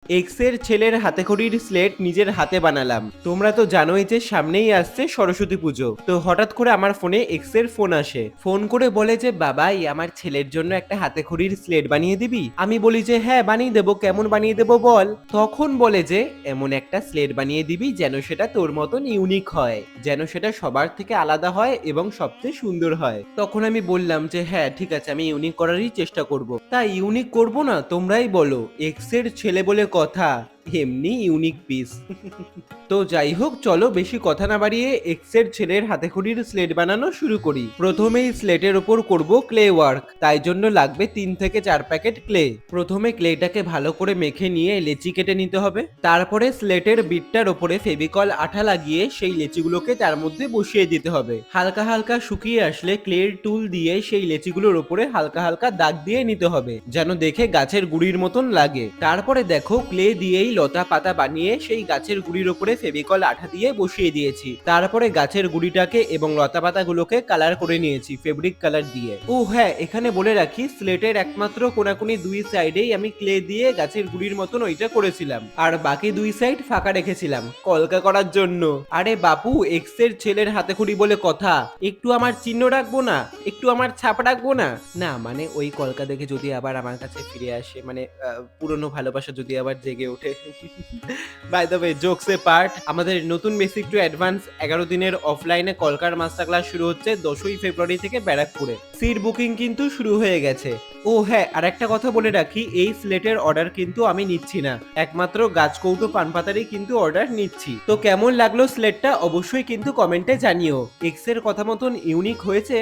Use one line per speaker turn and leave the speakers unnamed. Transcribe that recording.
X এর ছেলের হাতেখড়ির slate নিজের হাতে বানালাম। তোমরা তো জানোই যে সামনেই আসছে সরস্বতী পুজো। তো হঠাৎ করে আমার ফোনে এক্স এর ফোন আসে, ফোন করে বলে যে বাবাই আমার ছেলের জন্য একটা হাতেখড়ির স্লেট বানিয়ে দিবি। আমি বলি যে হ্যাঁ বানিয়ে দেবো, কেমন বানিয়ে দেবো বল। তখন বলে যে এমন একটা স্লেট বানিয়ে দিবি যেন সেটা তোর মতন ইউনিক হয়, যেন সেটা সবার থেকে আলাদা হয় এবং সবচেয়ে সুন্দর হয়। তখন আমি বললাম যে হ্যাঁ ঠিক আছে, আমি ইউনিক করারই চেষ্টা করব। তা ইউনিক করব না তোমরাই বলো, এক্স এর ছেলে বলে কথা, এমনি ইউনিক পিস। তো যাই হোক, চলো বেশি কথা না বাড়িয়ে এক্স এর ছেলের হাতেখড়ির স্লেট বানানো শুরু করি। প্রথমেই স্লেটের ওপর করব ক্লে ওয়ার্ক, তাই জন্য লাগবে 3 থেকে 4 প্যাকেট ক্লে। প্রথমে ক্লেটাকে ভালো করে মেখে নিয়ে লেচি কেটে নিতে হবে। তারপরে স্লেটের বিটটার ওপরে ফেভিকল আঠা লাগিয়ে সেই লেচিগুলোকে তার মধ্যে বসিয়ে দিতে হবে। হালকা হালকা শুকিয়ে আসলে ক্লের টুল দিয়ে সেই লেচিগুলোর ওপরে হালকা হালকা দাগ দিয়ে নিতে হবে, যেন দেখে গাছের গুড়ির মতন লাগে। তারপরে দেখো ক্লে দিয়েই লতা পাতা বানিয়ে সেই গাছের গুড়ির ওপরে ফেভিকল আঠা দিয়ে বসিয়ে দিয়েছি। তারপরে গাছের গুড়িটাকে এবং লতা পাতাগুলোকে কালার করে নিয়েছি ফেব্রিক কালার দিয়ে। ও হ্যাঁ, এখানে বলে রাখি স্লেটের একমাত্র কোনাকুনি 2 সাইডেই আমি ক্লে দিয়ে গাছের গুড়ির মতন ওইটা করেছিলাম, আর বাকি 2 সাইড ফাঁকা রেখেছিলাম কলকা করার জন্য। আরে বাপু, এক্স এর ছেলের হাতেখড়ি বলে কথা, একটু আমার চিহ্ন রাখবো না, একটু আমার ছাপ রাখবো না? না মানে ওই কলকা দেখে যদি আবার আমার কাছে ফিরে আসে, মানে পুরনো ভালোবাসা যদি আবার জেগে ওঠে। By the way, jokes apart, আমাদের নতুন বেসিক টু অ্যাডভান্স 11 দিনের অফলাইনে কলকার মাস্টার ক্লাস শুরু হচ্ছে 10ই ফেব্রুয়ারি থেকে ব্যারাকপুরে। সিট বুকিং কিন্তু শুরু হয়ে গেছে। ও হ্যাঁ, আর একটা কথা বলে রাখি, এই স্লেটের অর্ডার কিন্তু আমি নিচ্ছি না, একমাত্র গাছকৌটো পানপাতারই কিন্তু অর্ডার নিচ্ছি। তো কেমন লাগলো স্লেটটা অবশ্যই কিন্তু কমেন্টে জানিও। এক্স এর কথা মতন ইউনিক হয়েছে?